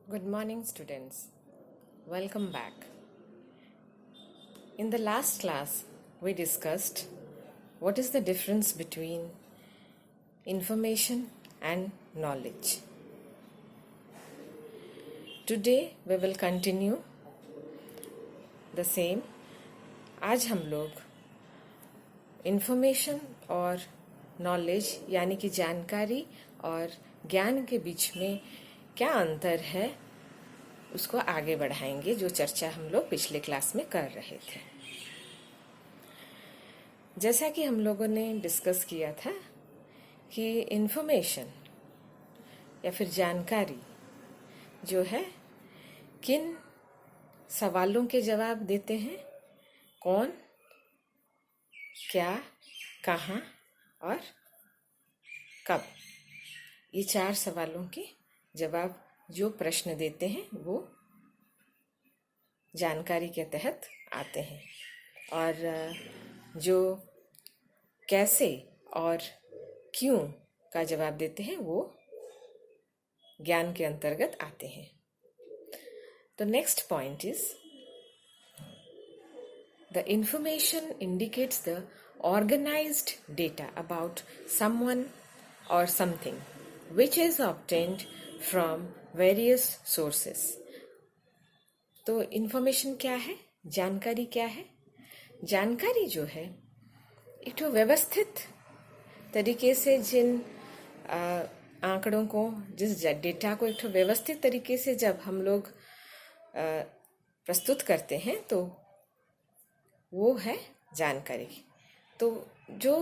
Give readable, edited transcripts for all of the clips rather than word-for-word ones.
Good morning, students. Welcome back. In the last class, we discussed what is the difference between information and knowledge. Today, we will continue the same. आज हम लोग information और knowledge यानी कि जानकारी और ज्ञान के बीच में क्या अंतर है उसको आगे बढ़ाएंगे, जो चर्चा हम लोग पिछले क्लास में कर रहे थे। जैसा कि हम लोगों ने डिस्कस किया था कि इन्फॉर्मेशन या फिर जानकारी जो है किन सवालों के जवाब देते हैं, कौन, क्या, कहाँ और कब, ये 4 सवालों के जवाब जो प्रश्न देते हैं वो जानकारी के तहत आते हैं, और जो कैसे और क्यों का जवाब देते हैं वो ज्ञान के अंतर्गत आते हैं। तो next point is the information indicates the organized data about someone or something which is obtained from various sources। तो इंफॉर्मेशन क्या है, जानकारी क्या है? जानकारी जो है एक तो व्यवस्थित तरीके से जिन आंकड़ों को, जिस डेटा को एक तो व्यवस्थित तरीके से जब हम लोग प्रस्तुत करते हैं तो वो है जानकारी। तो जो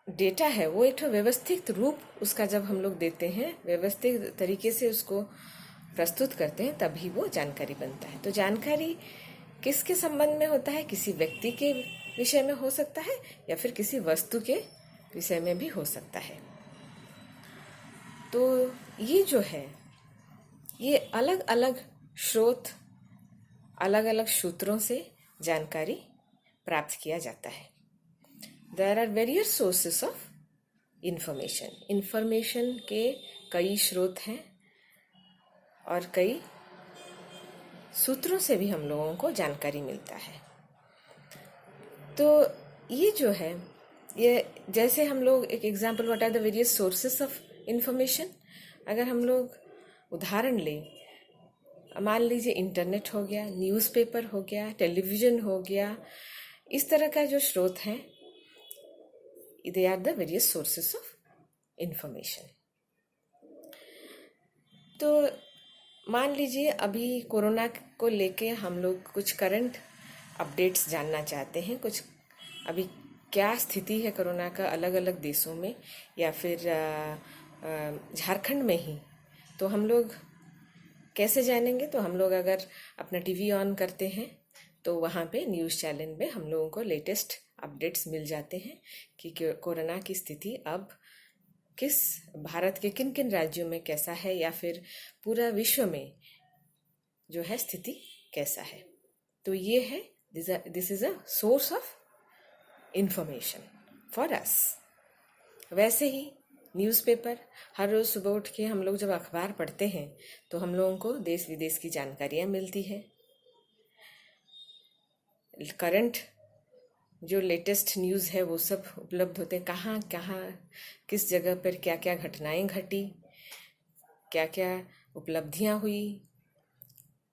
डेटा है वो एक तो व्यवस्थित रूप उसका जब हम लोग देते हैं, व्यवस्थित तरीके से उसको प्रस्तुत करते हैं, तभी वो जानकारी बनता है। तो जानकारी किसके संबंध में होता है? किसी व्यक्ति के विषय में हो सकता है या फिर किसी वस्तु के विषय में भी हो सकता है। तो ये जो है ये अलग अलग स्रोत, अलग अलग सूत्रों से जानकारी प्राप्त किया जाता है। There are various sources of information. Information के कई स्रोत हैं और कई सूत्रों से भी हम लोगों को जानकारी मिलता है। तो ये जो है, ये जैसे हम लोग एक example, what are the various sources of information, अगर हम लोग उदाहरण लें, मान लीजिए इंटरनेट हो गया, न्यूज़पेपर हो गया, टेलीविज़न हो गया, इस तरह का जो स्रोत हैं, they are the various sources of information. तो मान लीजिए अभी कोरोना को लेके हम लोग कुछ करंट अपडेट्स जानना चाहते हैं, कुछ अभी क्या स्थिति है कोरोना का अलग अलग देशों में या फिर झारखंड में ही, तो हम लोग कैसे जानेंगे? तो हम लोग अगर अपना टीवी ऑन करते हैं तो वहाँ पे न्यूज़ चैनल में हम लोगों को लेटेस्ट अपडेट्स मिल जाते हैं कि कोरोना की स्थिति अब किस, भारत के किन किन राज्यों में कैसा है या फिर पूरा विश्व में जो है स्थिति कैसा है। तो ये है, this is a source of information for us. वैसे ही न्यूज़पेपर, हर रोज़ सुबह उठ के हम लोग जब अखबार पढ़ते हैं तो हम लोगों को देश विदेश की जानकारियाँ मिलती है। करंट जो लेटेस्ट न्यूज़ है वो सब उपलब्ध होते हैं, कहाँ कहाँ किस जगह पर क्या क्या घटनाएं घटी, क्या क्या उपलब्धियां हुई,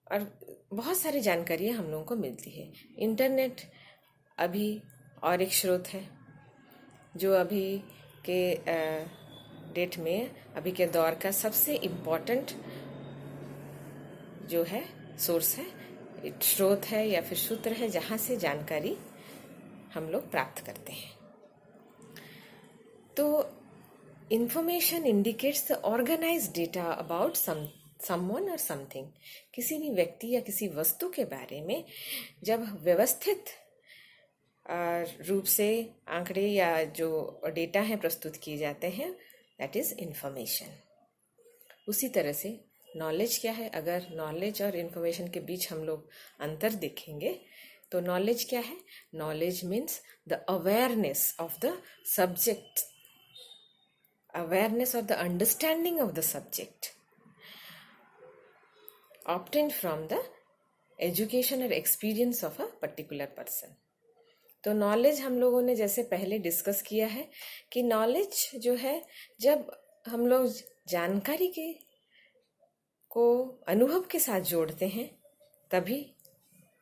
और बहुत सारी जानकारियां हम लोगों को मिलती है। इंटरनेट अभी और एक स्रोत है जो अभी के डेट में, अभी के दौर का सबसे इम्पोर्टेंट जो है सोर्स है, स्रोत है या फिर सूत्र है, जहाँ से जानकारी हम लोग प्राप्त करते हैं। तो information indicates the organised data about someone और समथिंग। किसी भी व्यक्ति या किसी वस्तु के बारे में जब व्यवस्थित रूप से आंकड़े या जो डेटा हैं प्रस्तुत किए जाते हैं, दैट इज इंफॉर्मेशन। उसी तरह से नॉलेज क्या है? अगर नॉलेज और इंफॉर्मेशन के बीच हम लोग अंतर देखेंगे तो नॉलेज क्या है? Knowledge means the awareness of the subject, awareness और the understanding of the subject. obtained from the education or experience of a particular person. तो नॉलेज हम लोगों ने जैसे पहले डिस्कस किया है कि नॉलेज जो है, जब हम लोग जानकारी के को अनुभव के साथ जोड़ते हैं तभी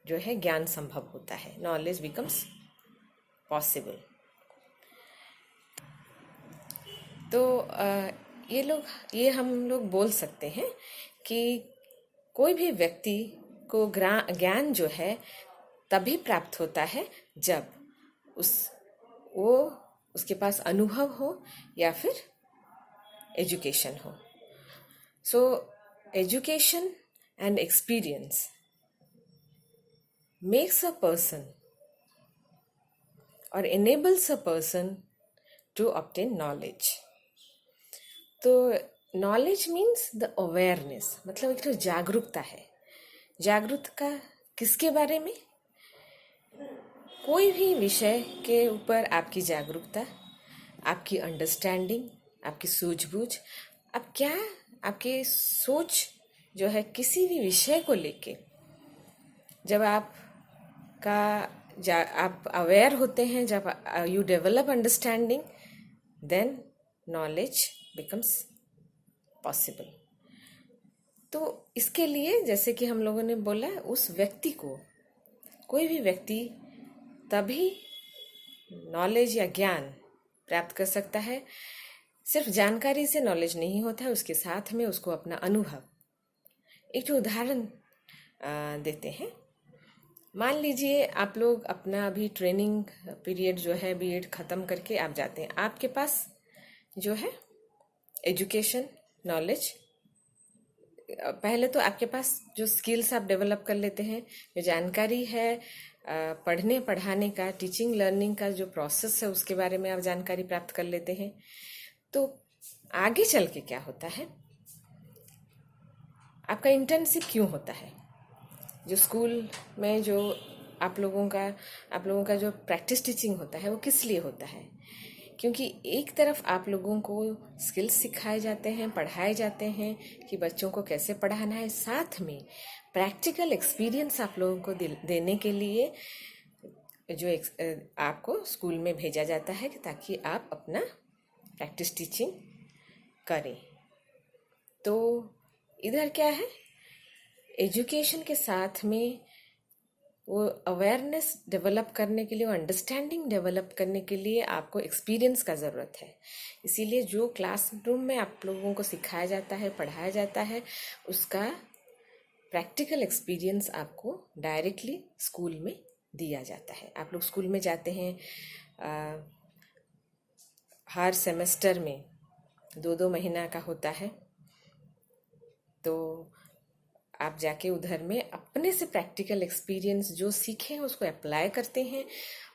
जो है ज्ञान संभव होता है, नॉलेज बिकम्स पॉसिबल। तो ये हम लोग बोल सकते हैं कि कोई भी व्यक्ति को ज्ञान जो है तभी प्राप्त होता है जब उसके पास अनुभव हो या फिर एजुकेशन हो। So education and experience makes a person or enables a person to obtain knowledge. तो knowledge means the awareness, मतलब एक तो जागरूकता है। जागरूकता किसके बारे में? कोई भी विषय के ऊपर आपकी जागरूकता, आपकी अंडरस्टैंडिंग, आपकी सूझबूझ, आपकी सोच जो है किसी भी विषय को लेके जब आप अवेयर होते हैं, जब you develop understanding, then knowledge becomes possible. तो इसके लिए जैसे कि हम लोगों ने बोला, उस व्यक्ति को, कोई भी व्यक्ति तभी नॉलेज या ज्ञान प्राप्त कर सकता है। सिर्फ जानकारी से नॉलेज नहीं होता है, उसके साथ में उसको अपना अनुभव। एक उदाहरण देते हैं। मान लीजिए आप लोग अपना अभी ट्रेनिंग पीरियड जो है बीएड ख़त्म करके आप जाते हैं। आपके पास जो है एजुकेशन नॉलेज, पहले तो आपके पास जो स्किल्स आप डेवलप कर लेते हैं, जो जानकारी है पढ़ने पढ़ाने का, टीचिंग लर्निंग का जो प्रोसेस है उसके बारे में आप जानकारी प्राप्त कर लेते हैं। तो आगे चल के क्या होता है, आपका इंटर्नशिप क्यों होता है? जो स्कूल में जो आप लोगों का जो प्रैक्टिस टीचिंग होता है वो किस लिए होता है? क्योंकि एक तरफ आप लोगों को स्किल्स सिखाए जाते हैं, पढ़ाए जाते हैं कि बच्चों को कैसे पढ़ाना है, साथ में प्रैक्टिकल एक्सपीरियंस आप लोगों को देने के लिए जो आपको स्कूल में भेजा जाता है ताकि आप अपना प्रैक्टिस टीचिंग करें। तो इधर क्या है, एजुकेशन के साथ में वो अवेयरनेस डेवलप करने के लिए, वो अंडरस्टैंडिंग डेवलप करने के लिए आपको एक्सपीरियंस का ज़रूरत है। इसीलिए जो क्लासरूम में आप लोगों को सिखाया जाता है, पढ़ाया जाता है, उसका प्रैक्टिकल एक्सपीरियंस आपको डायरेक्टली स्कूल में दिया जाता है। आप लोग स्कूल में जाते हैं, हर सेमेस्टर में 2-2 महीना का होता है। तो आप जाके उधर में अपने से प्रैक्टिकल एक्सपीरियंस जो सीखे हैं उसको अप्लाई करते हैं,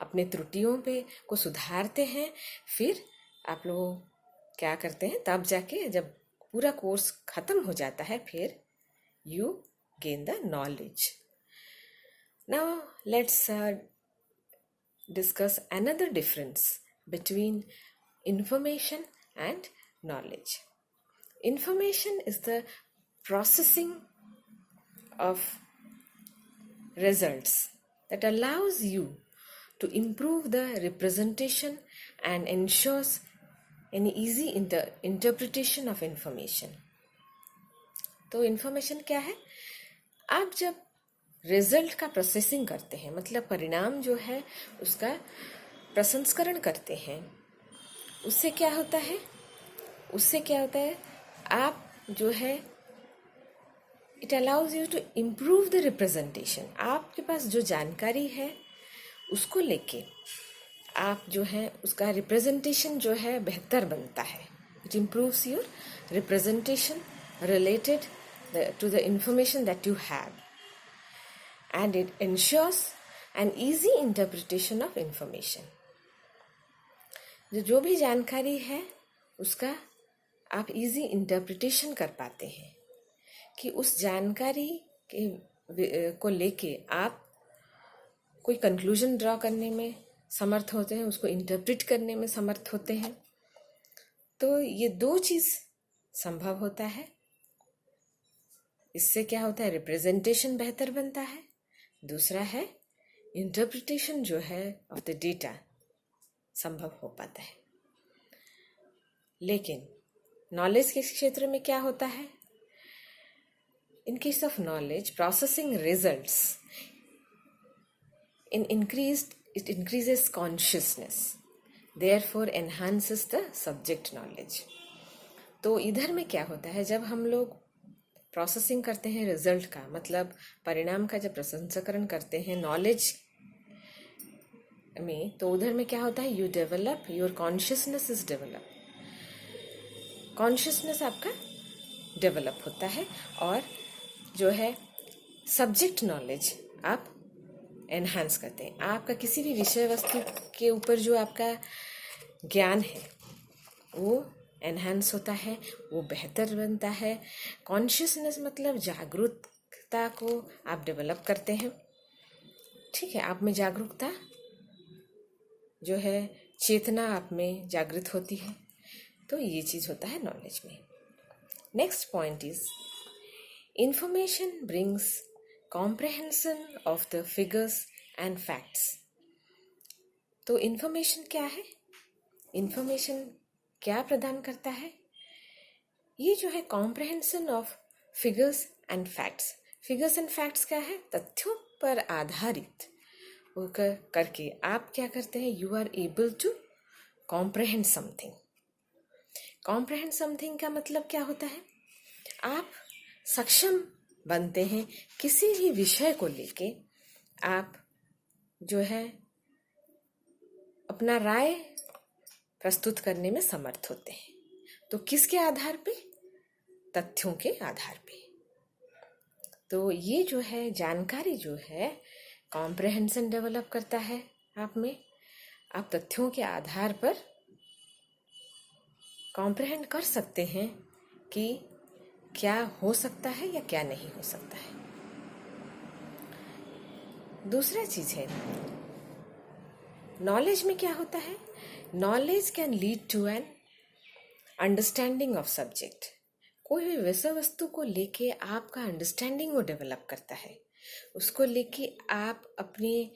अपने त्रुटियों पे को सुधारते हैं। फिर आप लोग क्या करते हैं, तब जाके जब पूरा कोर्स ख़त्म हो जाता है, फिर you gain the knowledge. Now let's discuss another difference between information and knowledge. Information is the processing of results that allows you to improve the representation and ensures an easy interpretation of information. तो information क्या है? आप जब result का processing करते हैं, मतलब परिणाम जो है उसका प्रसंस्करण करते हैं, उससे क्या होता है, आप जो है it allows you to improve the representation. आपके पास जो जानकारी है उसको लेके आप जो है उसका रिप्रेजेंटेशन जो है बेहतर बनता है। It improves your representation related to the information that you have and it ensures an easy interpretation of information. जो भी जानकारी है उसका आप इजी इंटरप्रिटेशन कर पाते हैं कि उस जानकारी को लेके आप कोई कंक्लूजन ड्रॉ करने में समर्थ होते हैं, उसको इंटरप्रिट करने में समर्थ होते हैं। तो ये दो चीज़ संभव होता है इससे क्या होता है, रिप्रेजेंटेशन बेहतर बनता है। दूसरा है इंटरप्रिटेशन जो है ऑफ द डेटा संभव हो पाता है। लेकिन नॉलेज के क्षेत्र में क्या होता है, in case of knowledge processing results it increases consciousness, therefore enhances the subject knowledge। तो इधर में क्या होता है, जब हम लोग प्रोसेसिंग करते हैं रिजल्ट का, मतलब परिणाम का जब प्रसंस्करण करते हैं नॉलेज में, तो उधर में क्या होता है, you develop your consciousness is develop, consciousness आपका डेवलप होता है, और जो है सब्जेक्ट नॉलेज आप एनहांस करते हैं। आपका किसी भी विषय वस्तु के ऊपर जो आपका ज्ञान है वो एनहांस होता है, वो बेहतर बनता है। कॉन्शियसनेस मतलब जागरूकता को आप डेवलप करते हैं, ठीक है, आप में जागरूकता जो है, चेतना आप में जागृत होती है। तो ये चीज़ होता है नॉलेज में। Next point is information brings comprehension of the figures and facts। तो इंफॉर्मेशन क्या है, इंफॉर्मेशन क्या प्रदान करता है, ये जो है comprehension of figures and facts. Figures and facts क्या है, तथ्यों पर आधारित होकर करके आप क्या करते हैं, you are able to comprehend something. Comprehend something का मतलब क्या होता है, आप सक्षम बनते हैं किसी भी विषय को लेके, आप जो है अपना राय प्रस्तुत करने में समर्थ होते हैं। तो किसके आधार पे, तथ्यों के आधार पे। तो ये जो है जानकारी जो है कॉम्प्रहेंशन डेवलप करता है आप में। आप तथ्यों के आधार पर कॉम्प्रहेंड कर सकते हैं कि क्या हो सकता है या क्या नहीं हो सकता है। दूसरा चीज है नॉलेज में क्या होता है, knowledge can lead to an understanding of subject. कोई भी विषय वस्तु को लेके आपका अंडरस्टैंडिंग वो डेवलप करता है, उसको लेके आप अपने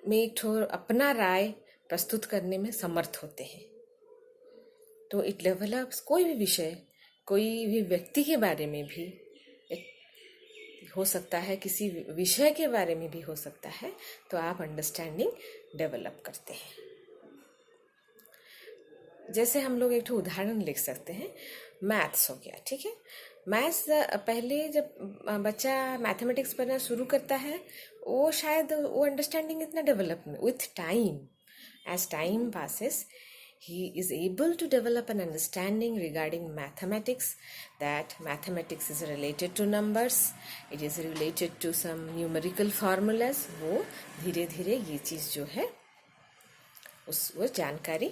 में एक ठोर अपना राय प्रस्तुत करने में समर्थ होते हैं। तो इट डेवलप्स कोई भी विषय, कोई भी व्यक्ति के बारे में भी हो सकता है, किसी विषय के बारे में भी हो सकता है, तो आप अंडरस्टैंडिंग डेवलप करते हैं। जैसे हम लोग एक ठो उदाहरण लिख सकते हैं, मैथ्स हो गया, ठीक है। मैथ्स पहले जब बच्चा मैथमेटिक्स पढ़ना शुरू करता है, वो शायद वो अंडरस्टैंडिंग इतना डेवलप नहीं, with time, as time passes he is able to develop an understanding regarding mathematics, that mathematics is related to numbers, it is related to some numerical formulas। वो धीरे धीरे ये चीज़ जो है वो जानकारी,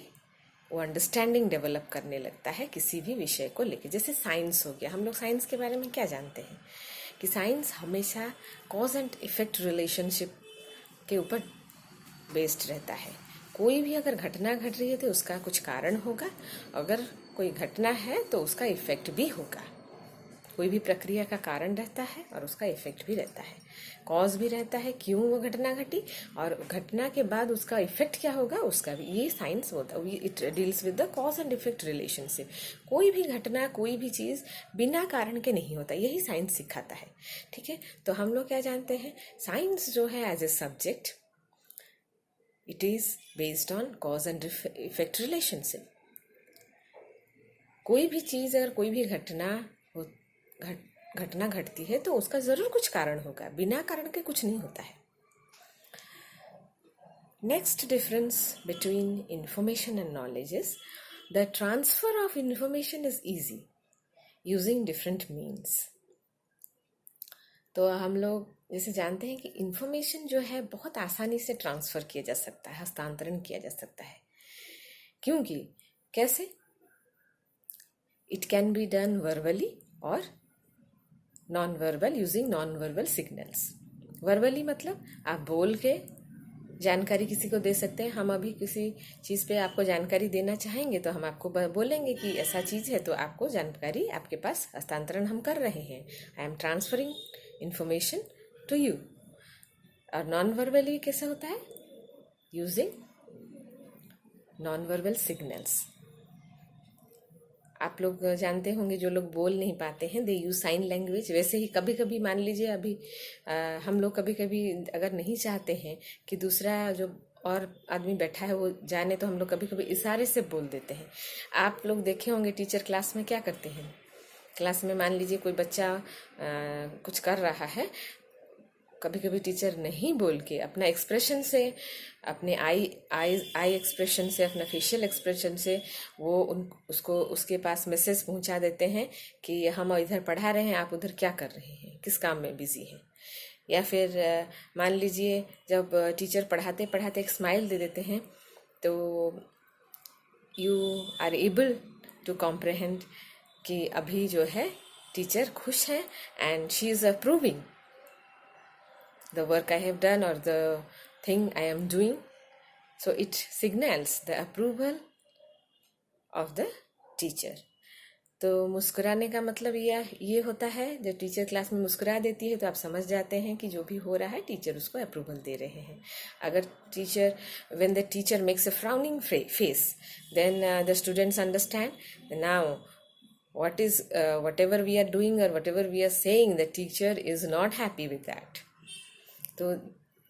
वो अंडरस्टैंडिंग डेवलप करने लगता है किसी भी विषय को लेकर। जैसे साइंस हो गया, हम लोग साइंस के बारे में क्या जानते हैं कि साइंस हमेशा कॉज एंड इफेक्ट रिलेशनशिप के ऊपर बेस्ड रहता है। कोई भी अगर घटना घट रही है तो उसका कुछ कारण होगा, अगर कोई घटना है तो उसका इफेक्ट भी होगा। कोई भी प्रक्रिया का कारण रहता है और उसका इफेक्ट भी रहता है, कॉज भी रहता है क्यों वो घटना घटी, और घटना के बाद उसका इफेक्ट क्या होगा उसका भी। ये साइंस होता है, it deals with the cause and effect relationship. कोई भी घटना, कोई भी चीज़ बिना कारण के नहीं होता, यही साइंस सिखाता है, ठीक है। तो हम लोग क्या जानते हैं, साइंस जो है as a subject, it is based on cause and effect relationship। कोई भी चीज़, अगर कोई भी घटना घटती है तो उसका ज़रूर कुछ कारण होगा, बिना कारण के कुछ नहीं होता है। Next difference between information and knowledge is the transfer of information is easy using different means. तो हम लोग जैसे जानते हैं कि इंफॉर्मेशन जो है बहुत आसानी से ट्रांसफ़र किया जा सकता है, हस्तांतरण किया जा सकता है। क्योंकि कैसे, it can be done verbally और non verbal, using non verbal signals. Verbally मतलब आप बोल के जानकारी किसी को दे सकते हैं। हम अभी किसी चीज़ पे आपको जानकारी देना चाहेंगे तो हम आपको बोलेंगे कि ऐसा चीज़ है, तो आपको जानकारी आपके पास हस्तांतरण हम कर रहे हैं। I am transferring information to you. और नॉन वर्बली कैसा होता है? Using non verbal signals. आप लोग जानते होंगे, जो लोग बोल नहीं पाते हैं, दे यूज साइन लैंग्वेज। वैसे ही कभी कभी मान लीजिए अभी हम लोग कभी कभी अगर नहीं चाहते हैं कि दूसरा जो और आदमी बैठा है वो जाने, तो हम लोग कभी कभी इशारे से बोल देते हैं। आप लोग देखे होंगे टीचर क्लास में क्या करते हैं। क्लास में मान लीजिए कोई बच्चा कुछ कर रहा है, कभी कभी टीचर नहीं बोल के अपना एक्सप्रेशन से, अपने आई एक्सप्रेशन से, अपना फेशियल एक्सप्रेशन से वो उसको उसके पास मैसेज पहुंचा देते हैं कि हम इधर पढ़ा रहे हैं, आप उधर क्या कर रहे हैं, किस काम में बिजी हैं। या फिर मान लीजिए जब टीचर पढ़ाते पढ़ाते एक स्माइल दे देते हैं, तो you are able to comprehend कि अभी जो है टीचर खुश है and she is approving the work I have done or the thing I am doing. So it signals the approval of the teacher. तो मुस्कुराने का मतलब ये होता है, जब टीचर क्लास में मुस्कुरा देती है तो आप समझ जाते हैं कि जो भी हो रहा है टीचर उसको अप्रूवल दे रहे हैं। अगर teacher, when the teacher makes a frowning face, then the students understand now whatever we are doing or whatever we are saying, the teacher is not happy with that. So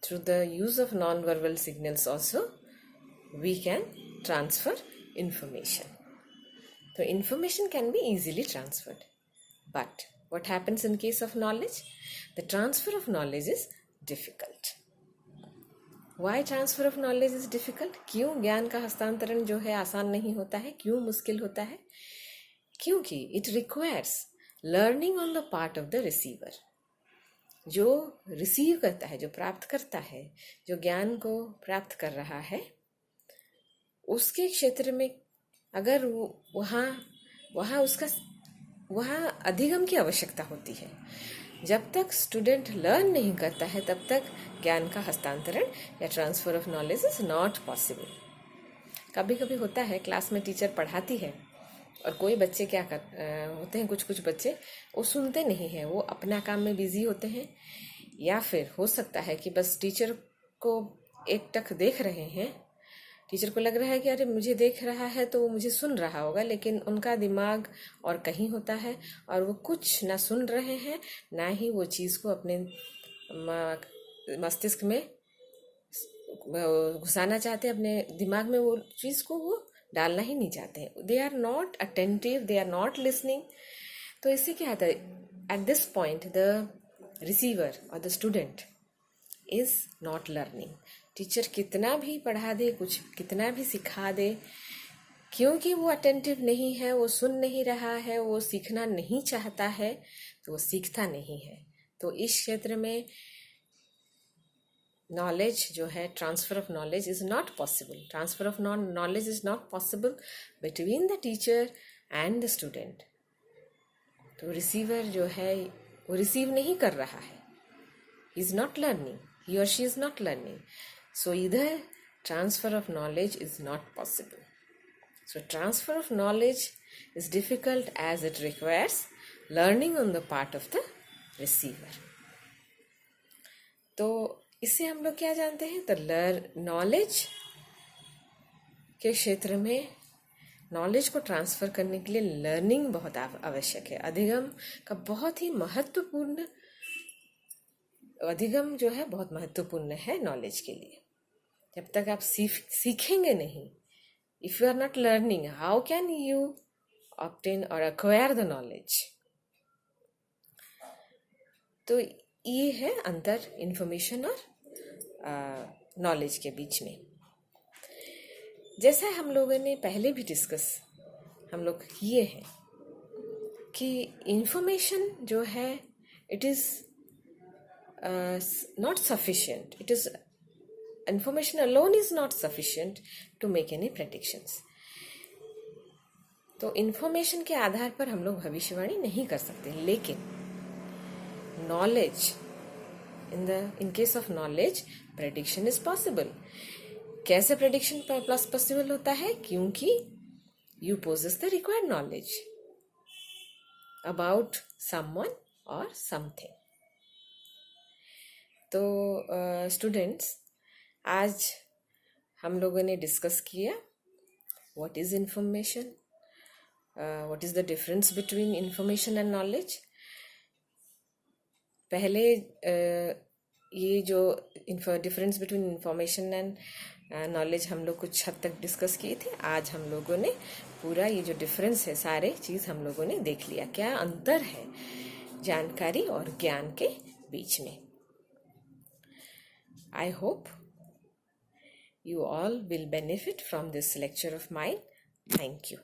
through the use of non-verbal signals also we can transfer information. So information can be easily transferred. But what happens in case of knowledge? The transfer of knowledge is difficult. Why transfer of knowledge is difficult? क्यों ज्ञान का हस्तांतरण जो है आसान नहीं होता है, क्यों मुश्किल होता है? क्योंकि it requires learning on the part of the receiver. जो रिसीव करता है, जो प्राप्त करता है, जो ज्ञान को प्राप्त कर रहा है, उसके क्षेत्र में अगर वहाँ अधिगम की आवश्यकता होती है। जब तक स्टूडेंट लर्न नहीं करता है तब तक ज्ञान का हस्तांतरण या transfer of knowledge is not possible. कभी कभी होता है क्लास में टीचर पढ़ाती है और कोई बच्चे क्या होते हैं, कुछ बच्चे वो सुनते नहीं हैं, वो अपना काम में बिजी होते हैं। या फिर हो सकता है कि बस टीचर को एकटक देख रहे हैं, टीचर को लग रहा है कि अरे मुझे देख रहा है तो वो मुझे सुन रहा होगा, लेकिन उनका दिमाग और कहीं होता है और वो कुछ ना सुन रहे हैं ना ही वो चीज़ को अपने मस्तिष्क में घुसाना चाहते हैं, अपने दिमाग में वो चीज़ को वो डालना ही नहीं चाहते हैं। They are not attentive, they are not listening. तो इससे क्या होता है, at this point the receiver और the student is not learning. Teacher कितना भी पढ़ा दे, कुछ कितना भी सिखा दे, क्योंकि वो अटेंटिव नहीं है, वो सुन नहीं रहा है, वो सीखना नहीं चाहता है, तो वो सीखता नहीं है। तो इस क्षेत्र में नॉलेज जो है, transfer of knowledge is not possible. Transfer of knowledge is not possible between the teacher and the student. तो रिसीवर जो है वो रिसीव नहीं कर रहा है, he is not learning, he और she is not learning. So इधर transfer of knowledge is not possible. So transfer of knowledge is difficult as it requires learning on the part of the receiver. तो इससे हम लोग क्या जानते हैं, तो नॉलेज के क्षेत्र में नॉलेज को ट्रांसफ़र करने के लिए लर्निंग बहुत आवश्यक है। अधिगम का बहुत ही महत्वपूर्ण, अधिगम जो है बहुत महत्वपूर्ण है नॉलेज के लिए। जब तक आप सीखेंगे नहीं, if you are not learning, how can you obtain और एक्वायर द नॉलेज। तो ये है अंतर इंफॉर्मेशन और नॉलेज के बीच में। जैसा हम लोगों ने पहले भी हम लोग किए हैं कि इंफॉर्मेशन जो है it is not sufficient, it is information alone is not sufficient to make any predictions. तो इंफॉर्मेशन के आधार पर हम लोग भविष्यवाणी नहीं कर सकते, लेकिन knowledge in case of knowledge, prediction is possible. कैसे prediction plus possible होता है? क्योंकि you possess the required knowledge about someone or something. तो स्टूडेंट्स, आज हम लोगों ने डिस्कस किया what is information, what is the difference between information and knowledge. पहले ये जो difference between information and knowledge हम लोग कुछ हद तक डिस्कस किए थे. आज हम लोगों ने पूरा ये जो डिफरेंस है सारे चीज़ हम लोगों ने देख लिया, क्या अंतर है जानकारी और ज्ञान के बीच में. I hope you all will benefit from this lecture of mine. Thank you.